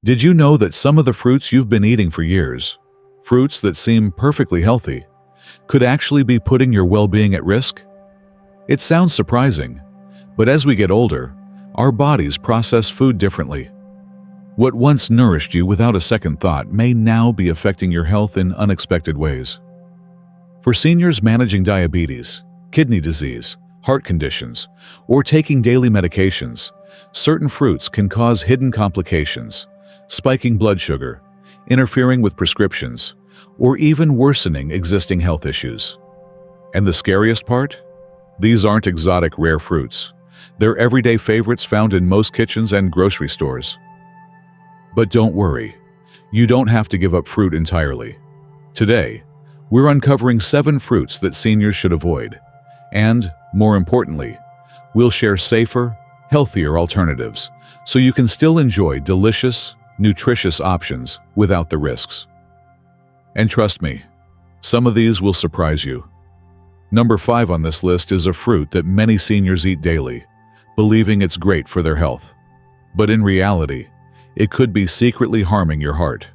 Did you know that some of the fruits you've been eating for years, fruits that seem perfectly healthy, could actually be putting your well-being at risk? It sounds surprising, but as we get older, our bodies process food differently. What once nourished you without a second thought may now be affecting your health in unexpected ways. For seniors managing diabetes, kidney disease, heart conditions, or taking daily medications, certain fruits can cause hidden complications, spiking blood sugar, interfering with prescriptions, or even worsening existing health issues. And the scariest part? These aren't exotic rare fruits. They're everyday favorites found in most kitchens and grocery stores. But don't worry, you don't have to give up fruit entirely. Today, we're uncovering 7 fruits that seniors should avoid. And, more importantly, we'll share safer, healthier alternatives so you can still enjoy delicious, nutritious options without the risks. And trust me, some of these will surprise you. Number 5 on this list is a fruit that many seniors eat daily, believing it's great for their health. But in reality, it could be secretly harming your heart.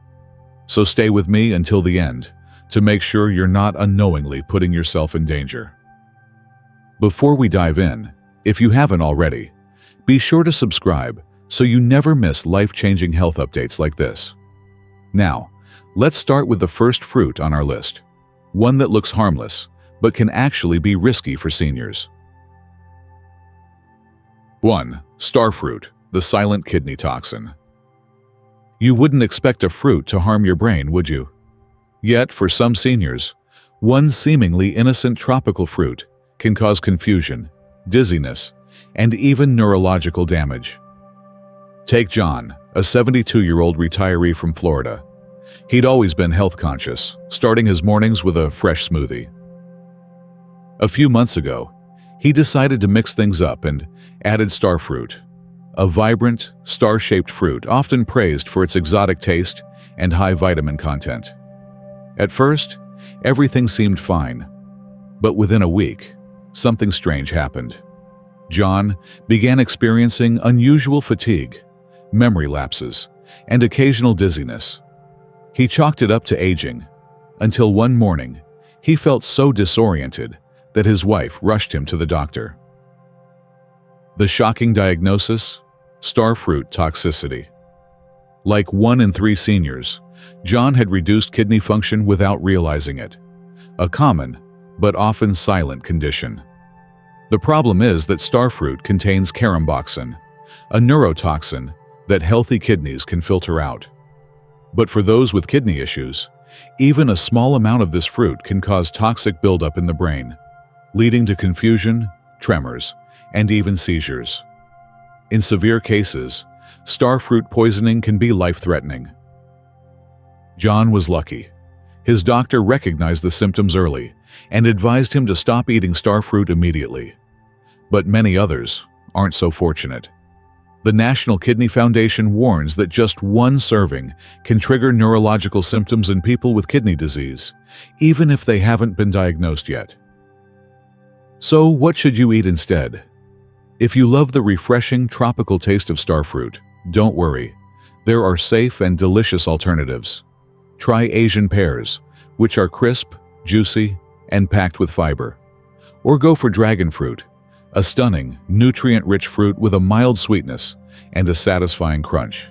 So stay with me until the end to make sure you're not unknowingly putting yourself in danger. Before we dive in, if you haven't already, be sure to subscribe so you never miss life-changing health updates like this. Now, let's start with the first fruit on our list, one that looks harmless, but can actually be risky for seniors. 1. Starfruit, the silent kidney toxin. You wouldn't expect a fruit to harm your brain, would you? Yet, for some seniors, one seemingly innocent tropical fruit can cause confusion, dizziness, and even neurological damage. Take John, a 72-year-old retiree from Florida. He'd always been health conscious, starting his mornings with a fresh smoothie. A few months ago, he decided to mix things up and added Starfruit, a vibrant, star-shaped fruit often praised for its exotic taste and high vitamin content. At first, everything seemed fine, but within a week, something strange happened. John began experiencing unusual fatigue, memory lapses, and occasional dizziness. He chalked it up to aging, until one morning, he felt so disoriented that his wife rushed him to the doctor. The shocking diagnosis? Starfruit toxicity. Like 1 in 3 seniors, John had reduced kidney function without realizing it, a common but often silent condition. The problem is that Starfruit contains caramboxin, a neurotoxin that healthy kidneys can filter out. But for those with kidney issues, even a small amount of this fruit can cause toxic buildup in the brain, leading to confusion, tremors, and even seizures. In severe cases, starfruit poisoning can be life-threatening. John was lucky. His doctor recognized the symptoms early and advised him to stop eating starfruit immediately. But many others aren't so fortunate. The National Kidney Foundation warns that just 1 serving can trigger neurological symptoms in people with kidney disease, even if they haven't been diagnosed yet. So, what should you eat instead? If you love the refreshing tropical taste of starfruit, don't worry. There are safe and delicious alternatives. Try Asian pears, which are crisp, juicy, and packed with fiber. Or go for dragon fruit, a stunning, nutrient-rich fruit with a mild sweetness and a satisfying crunch.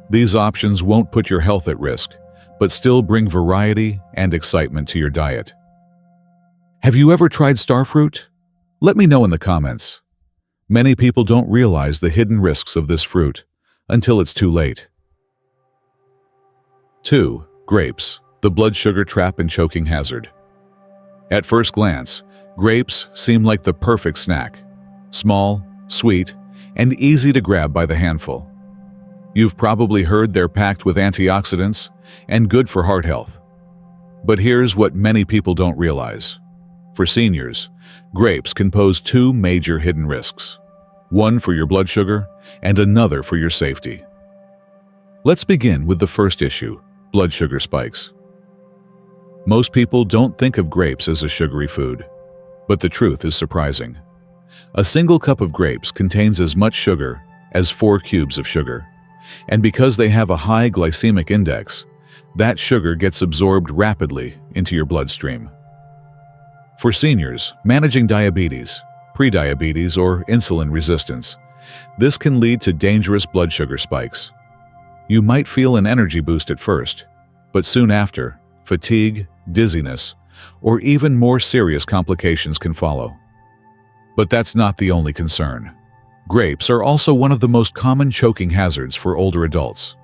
These options won't put your health at risk, but still bring variety and excitement to your diet. Have you ever tried starfruit? Let me know in the comments. Many people don't realize the hidden risks of this fruit until it's too late. 2. Grapes, the blood sugar trap and choking hazard. At first glance, grapes seem like the perfect snack. Small, sweet, and easy to grab by the handful. You've probably heard they're packed with antioxidants and good for heart health. But here's what many people don't realize. For seniors, grapes can pose 2 major hidden risks. One for your blood sugar and another for your safety. Let's begin with the first issue, blood sugar spikes. Most people don't think of grapes as a sugary food, but the truth is surprising. A single cup of grapes contains as much sugar as 4 cubes of sugar, And because they have a high glycemic index, that sugar gets absorbed rapidly into your bloodstream. For seniors managing diabetes, prediabetes, or insulin resistance, this can lead to dangerous blood sugar spikes. You might feel an energy boost at first, but soon after, fatigue, dizziness, or even more serious complications can follow. But that's not the only concern. Grapes are also one of the most common choking hazards for older adults.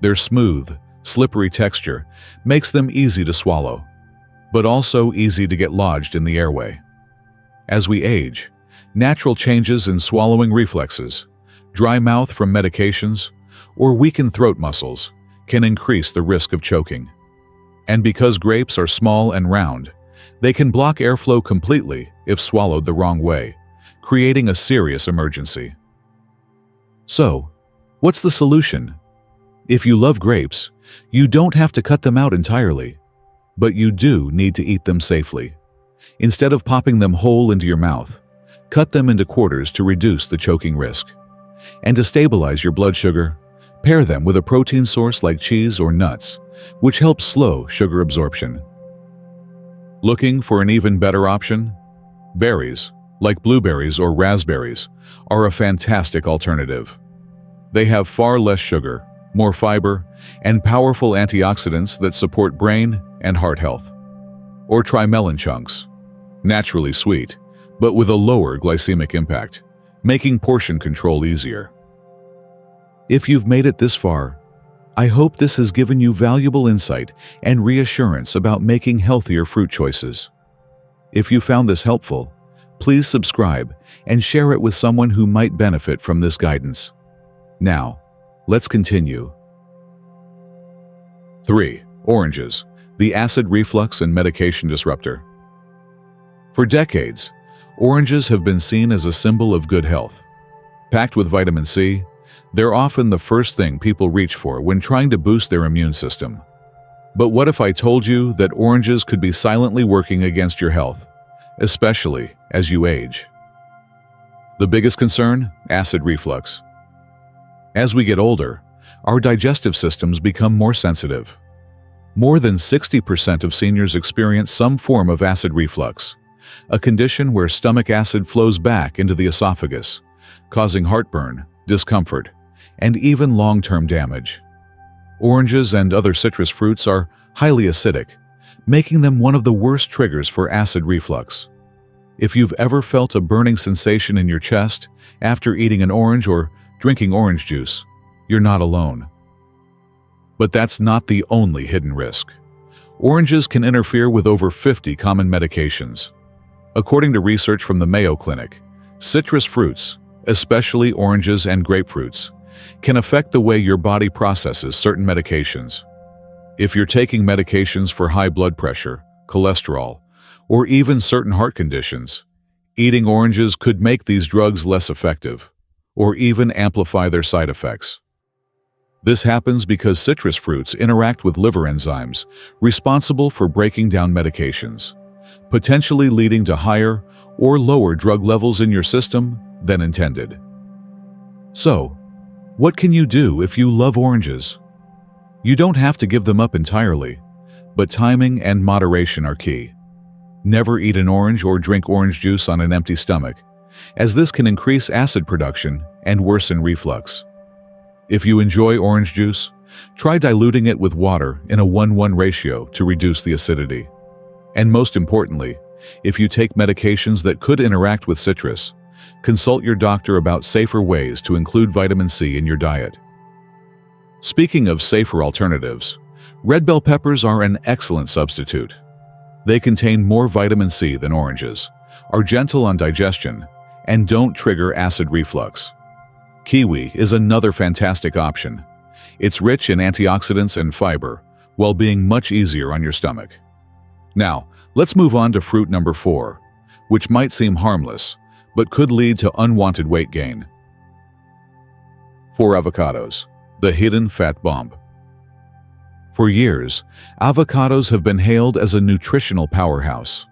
Their smooth, slippery texture makes them easy to swallow, but also easy to get lodged in the airway. As we age, natural changes in swallowing reflexes, dry mouth from medications, or weakened throat muscles can increase the risk of choking. And because grapes are small and round, they can block airflow completely if swallowed the wrong way, creating a serious emergency. So, what's the solution? If you love grapes, you don't have to cut them out entirely, but you do need to eat them safely. Instead of popping them whole into your mouth, cut them into quarters to reduce the choking risk. And to stabilize your blood sugar, pair them with a protein source like cheese or nuts, which helps slow sugar absorption. Looking for an even better option? Berries, like blueberries or raspberries, are a fantastic alternative. They have far less sugar, more fiber, and powerful antioxidants that support brain and heart health. Or try melon chunks, naturally sweet, but with a lower glycemic impact, making portion control easier. If you've made it this far, I hope this has given you valuable insight and reassurance about making healthier fruit choices. If you found this helpful, please subscribe and share it with someone who might benefit from this guidance. Now, let's continue. 3. Oranges, the acid reflux and medication disruptor. For decades, oranges have been seen as a symbol of good health. Packed with vitamin C, they're often the first thing people reach for when trying to boost their immune system. But what if I told you that oranges could be silently working against your health, especially as you age? The biggest concern? Acid reflux. As we get older, our digestive systems become more sensitive. More than 60% of seniors experience some form of acid reflux, a condition where stomach acid flows back into the esophagus, causing heartburn, discomfort, and even long-term damage. Oranges and other citrus fruits are highly acidic, making them one of the worst triggers for acid reflux. If you've ever felt a burning sensation in your chest after eating an orange or drinking orange juice, you're not alone. But that's not the only hidden risk. Oranges can interfere with over 50 common medications. According to research from the Mayo Clinic, citrus fruits, especially oranges and grapefruits, can affect the way your body processes certain medications. If you're taking medications for high blood pressure, cholesterol, or even certain heart conditions, eating oranges could make these drugs less effective, or even amplify their side effects. This happens because citrus fruits interact with liver enzymes responsible for breaking down medications, potentially leading to higher or lower drug levels in your system than intended. So, what can you do if you love oranges? You don't have to give them up entirely, but timing and moderation are key. Never eat an orange or drink orange juice on an empty stomach, as this can increase acid production and worsen reflux. If you enjoy orange juice, try diluting it with water in a 1:1 ratio to reduce the acidity. And most importantly, if you take medications that could interact with citrus, consult your doctor about safer ways to include vitamin C in your diet. Speaking of safer alternatives, red bell peppers are an excellent substitute. They contain more vitamin C than oranges, are gentle on digestion, and don't trigger acid reflux. Kiwi is another fantastic option. It's rich in antioxidants and fiber, while being much easier on your stomach. Now, let's move on to fruit number 4, which might seem harmless, but could lead to unwanted weight gain. 4. Avocados, the hidden fat bomb. For years, avocados have been hailed as a nutritional powerhouse,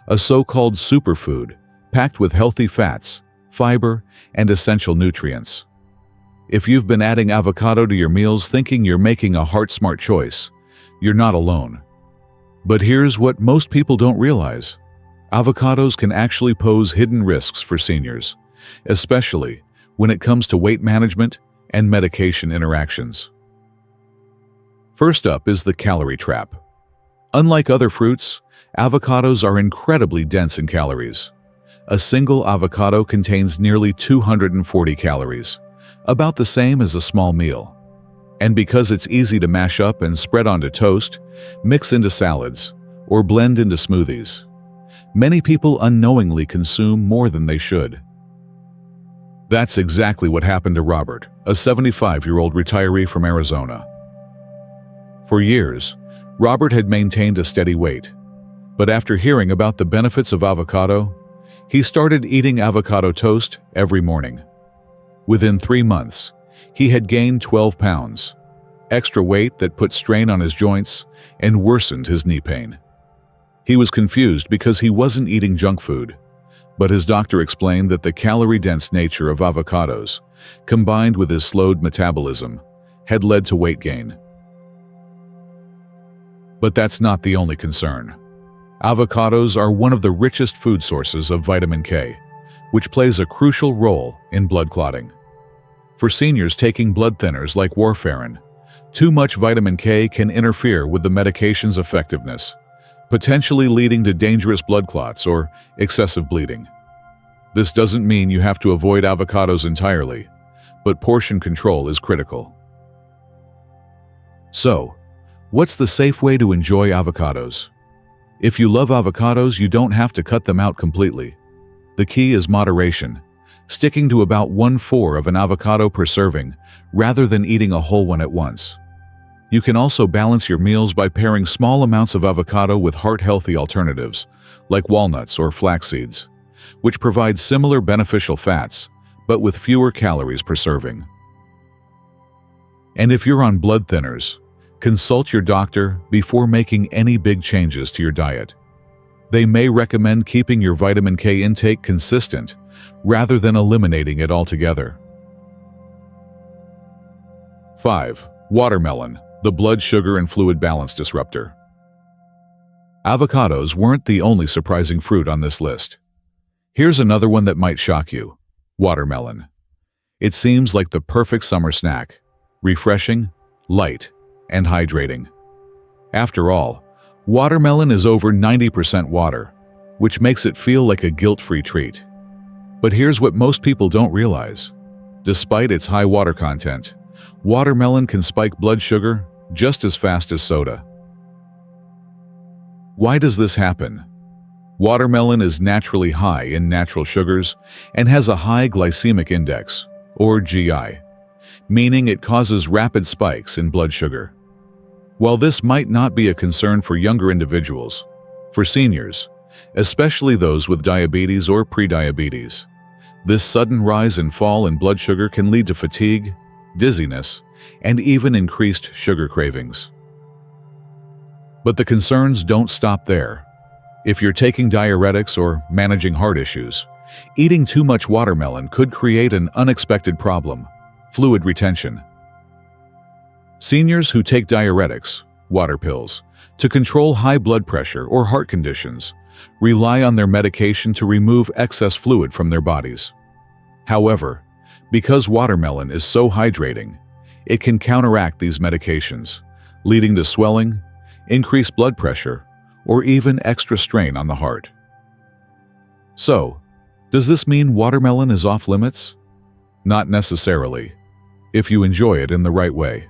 a so-called superfood packed with healthy fats, fiber, and essential nutrients. If you've been adding avocado to your meals thinking you're making a heart-smart choice, you're not alone. But here's what most people don't realize. Avocados can actually pose hidden risks for seniors, especially when it comes to weight management and medication interactions. First up is the calorie trap. Unlike other fruits, avocados are incredibly dense in calories. A single avocado contains nearly 240 calories, about the same as a small meal. And because it's easy to mash up and spread onto toast, mix into salads, or blend into smoothies, many people unknowingly consume more than they should. That's exactly what happened to Robert, a 75-year-old retiree from Arizona. For years, Robert had maintained a steady weight, but after hearing about the benefits of avocado, he started eating avocado toast every morning. Within 3 months, he had gained 12 pounds, extra weight that put strain on his joints and worsened his knee pain. He was confused because he wasn't eating junk food, but his doctor explained that the calorie-dense nature of avocados, combined with his slowed metabolism, had led to weight gain. But that's not the only concern. Avocados are one of the richest food sources of vitamin K, which plays a crucial role in blood clotting. For seniors taking blood thinners like warfarin, too much vitamin K can interfere with the medication's effectiveness, potentially leading to dangerous blood clots or excessive bleeding. This doesn't mean you have to avoid avocados entirely, but portion control is critical. So, what's the safe way to enjoy avocados? If you love avocados, you don't have to cut them out completely. The key is moderation, sticking to about 1/4 of an avocado per serving rather than eating a whole one at once. You can also balance your meals by pairing small amounts of avocado with heart-healthy alternatives, like walnuts or flax seeds, which provide similar beneficial fats, but with fewer calories per serving. And if you're on blood thinners, consult your doctor before making any big changes to your diet. They may recommend keeping your vitamin K intake consistent rather than eliminating it altogether. 5. Watermelon, the blood sugar and fluid balance disruptor. Avocados weren't the only surprising fruit on this list. Here's another one that might shock you: watermelon. It seems like the perfect summer snack, refreshing, light, and hydrating. After all, watermelon is over 90% water, which makes it feel like a guilt-free treat. But here's what most people don't realize. Despite its high water content, watermelon can spike blood sugar just as fast as soda. Why does this happen? Watermelon is naturally high in natural sugars and has a high glycemic index, or GI, meaning it causes rapid spikes in blood sugar. While this might not be a concern for younger individuals, for seniors, especially those with diabetes or prediabetes, this sudden rise and fall in blood sugar can lead to fatigue, dizziness, and even increased sugar cravings. But the concerns don't stop there. If you're taking diuretics or managing heart issues, eating too much watermelon could create an unexpected problem: fluid retention. Seniors who take diuretics, water pills, to control high blood pressure or heart conditions rely on their medication to remove excess fluid from their bodies. However, because watermelon is so hydrating, it can counteract these medications, leading to swelling, increased blood pressure, or even extra strain on the heart. So, does this mean watermelon is off limits? Not necessarily, if you enjoy it in the right way.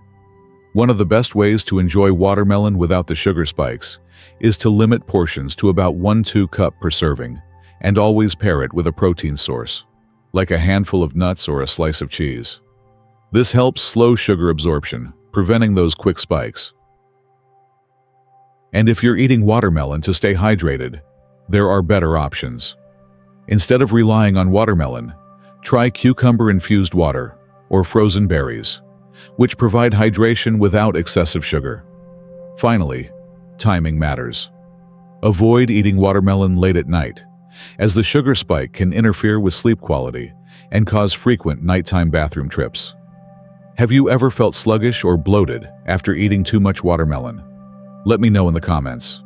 One of the best ways to enjoy watermelon without the sugar spikes is to limit portions to about 1-2 cup per serving, and always pair it with a protein source, like a handful of nuts or a slice of cheese. This helps slow sugar absorption, preventing those quick spikes. And if you're eating watermelon to stay hydrated, there are better options. Instead of relying on watermelon, try cucumber-infused water or frozen berries, which provide hydration without excessive sugar. Finally, timing matters. Avoid eating watermelon late at night, as the sugar spike can interfere with sleep quality and cause frequent nighttime bathroom trips. Have you ever felt sluggish or bloated after eating too much watermelon? Let me know in the comments.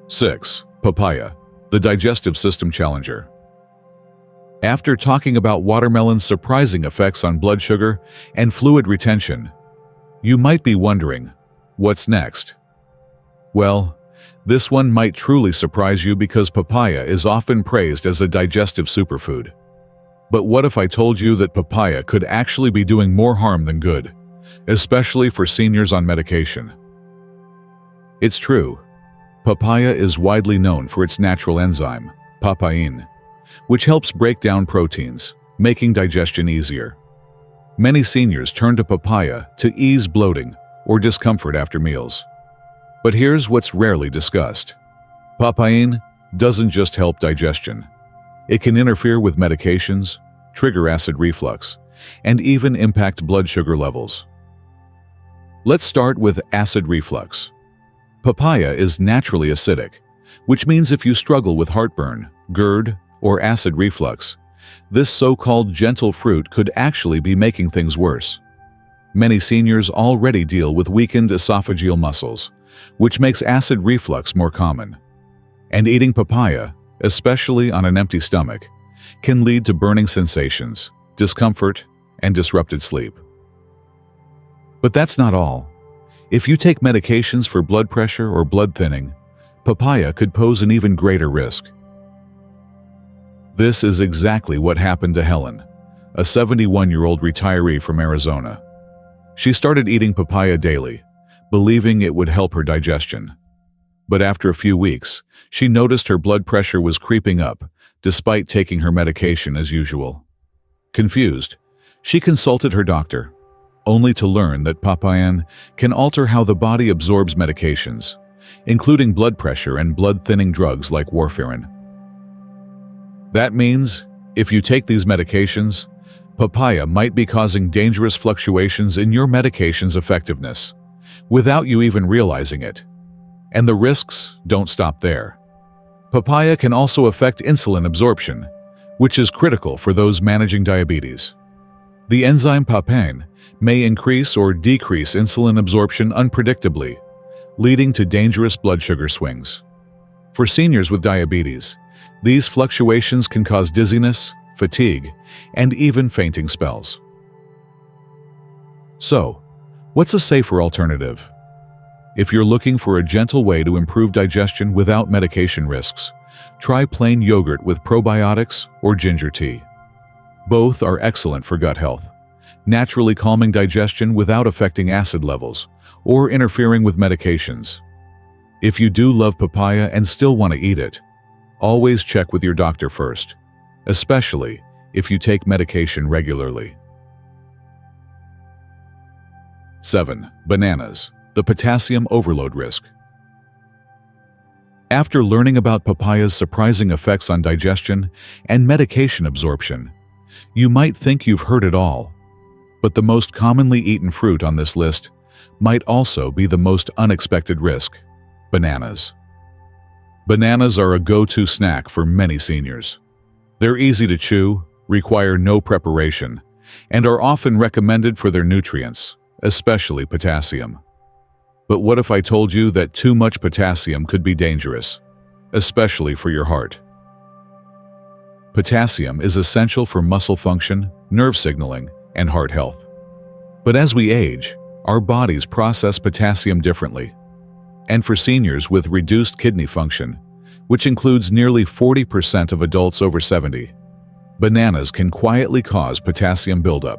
6. Papaya, the digestive system challenger. After talking about watermelon's surprising effects on blood sugar and fluid retention, you might be wondering, what's next? Well, this one might truly surprise you because papaya is often praised as a digestive superfood. But what if I told you that papaya could actually be doing more harm than good, especially for seniors on medication? It's true. Papaya is widely known for its natural enzyme, papain, which helps break down proteins, making digestion easier. Many seniors turn to papaya to ease bloating or discomfort after meals. But here's what's rarely discussed. Papain doesn't just help digestion. It can interfere with medications, trigger acid reflux, and even impact blood sugar levels. Let's start with acid reflux. Papaya is naturally acidic, which means if you struggle with heartburn, GERD, or acid reflux, this so-called gentle fruit could actually be making things worse. Many seniors already deal with weakened esophageal muscles, which makes acid reflux more common. And eating papaya, especially on an empty stomach, can lead to burning sensations, discomfort, and disrupted sleep. But that's not all. If you take medications for blood pressure or blood thinning, papaya could pose an even greater risk. This is exactly what happened to Helen, a 71-year-old retiree from Arizona. She started eating papaya daily, believing it would help her digestion. But after a few weeks, she noticed her blood pressure was creeping up, despite taking her medication as usual. Confused, she consulted her doctor, only to learn that papain can alter how the body absorbs medications, including blood pressure and blood-thinning drugs like warfarin. That means, if you take these medications, papaya might be causing dangerous fluctuations in your medication's effectiveness, without you even realizing it. And the risks don't stop there. Papaya can also affect insulin absorption, which is critical for those managing diabetes. The enzyme papain may increase or decrease insulin absorption unpredictably, leading to dangerous blood sugar swings. For seniors with diabetes, these fluctuations can cause dizziness, fatigue, and even fainting spells. So, what's a safer alternative? If you're looking for a gentle way to improve digestion without medication risks, try plain yogurt with probiotics or ginger tea. Both are excellent for gut health, naturally calming digestion without affecting acid levels or interfering with medications. If you do love papaya and still want to eat it, always check with your doctor first, especially if you take medication regularly. 7. Bananas, the potassium overload risk. After learning about papaya's surprising effects on digestion and medication absorption, you might think you've heard it all. But the most commonly eaten fruit on this list might also be the most unexpected risk: bananas. Bananas are a go-to snack for many seniors. They're easy to chew, require no preparation, and are often recommended for their nutrients, especially potassium. But what if I told you that too much potassium could be dangerous, especially for your heart? Potassium is essential for muscle function, nerve signaling, and heart health. But as we age, our bodies process potassium differently. And for seniors with reduced kidney function, which includes nearly 40% of adults over 70, bananas can quietly cause potassium buildup,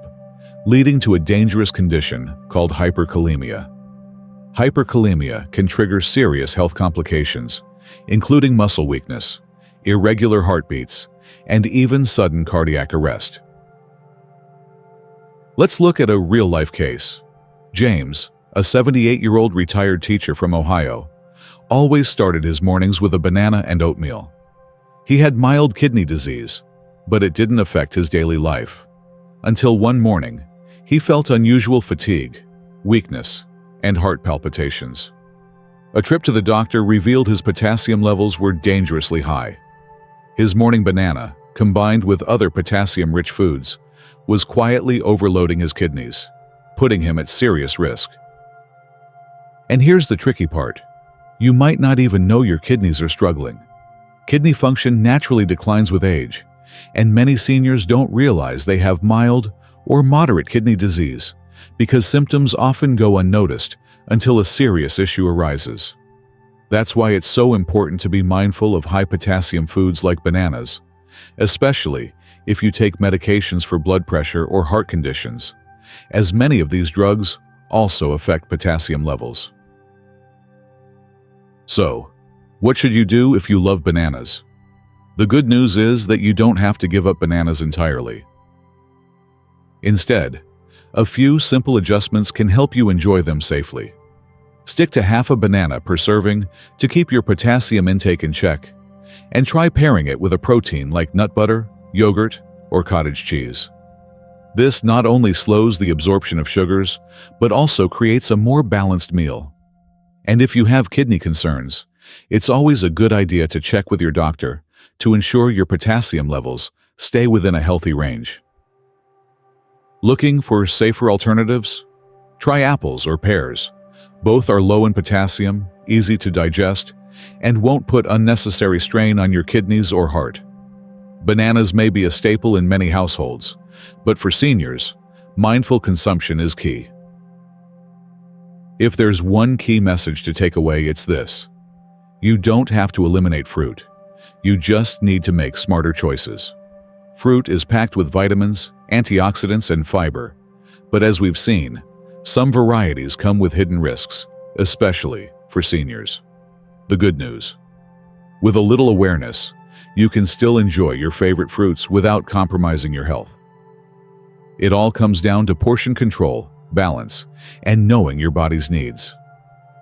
leading to a dangerous condition called hyperkalemia. Hyperkalemia can trigger serious health complications, including muscle weakness, irregular heartbeats, and even sudden cardiac arrest. Let's look at a real-life case. James, a 78-year-old retired teacher from Ohio, always started his mornings with a banana and oatmeal. He had mild kidney disease, but it didn't affect his daily life. Until one morning, he felt unusual fatigue, weakness, and heart palpitations. A trip to the doctor revealed his potassium levels were dangerously high. His morning banana, combined with other potassium-rich foods, was quietly overloading his kidneys, putting him at serious risk. And here's the tricky part. You might not even know your kidneys are struggling. Kidney function naturally declines with age, and many seniors don't realize they have mild or moderate kidney disease because symptoms often go unnoticed until a serious issue arises. That's why it's so important to be mindful of high potassium foods like bananas, especially if you take medications for blood pressure or heart conditions, as many of these drugs also affect potassium levels. So, what should you do if you love bananas? The good news is that you don't have to give up bananas entirely. Instead, a few simple adjustments can help you enjoy them safely. Stick to half a banana per serving to keep your potassium intake in check, and try pairing it with a protein like nut butter, yogurt, or cottage cheese. This not only slows the absorption of sugars, but also creates a more balanced meal. And if you have kidney concerns, it's always a good idea to check with your doctor to ensure your potassium levels stay within a healthy range. Looking for safer alternatives? Try apples or pears. Both are low in potassium, easy to digest, and won't put unnecessary strain on your kidneys or heart. Bananas may be a staple in many households, but for seniors, mindful consumption is key. If there's one key message to take away, it's this. You don't have to eliminate fruit. You just need to make smarter choices. Fruit is packed with vitamins, antioxidants, and fiber, but as we've seen, some varieties come with hidden risks, especially for seniors. The good news: with a little awareness, you can still enjoy your favorite fruits without compromising your health. It all comes down to portion control, balance, and knowing your body's needs.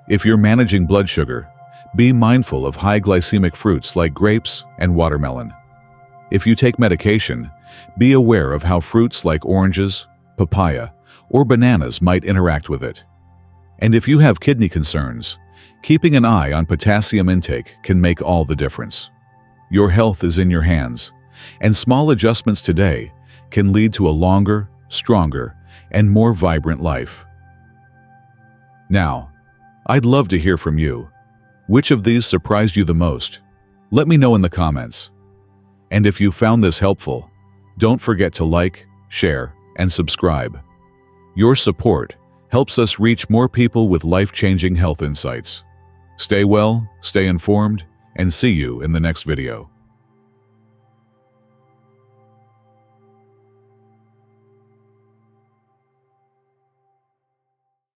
If you're managing blood sugar, be mindful of high glycemic fruits like grapes and watermelon. If you take medication, be aware of how fruits like oranges, papaya, or bananas might interact with it. And if you have kidney concerns, keeping an eye on potassium intake can make all the difference. Your health is in your hands, and small adjustments today can lead to a longer, stronger, and more vibrant life. Now, I'd love to hear from you. Which of these surprised you the most? Let me know in the comments. And if you found this helpful, don't forget to like, share, and subscribe. Your support helps us reach more people with life-changing health insights. Stay well, stay informed, and see you in the next video.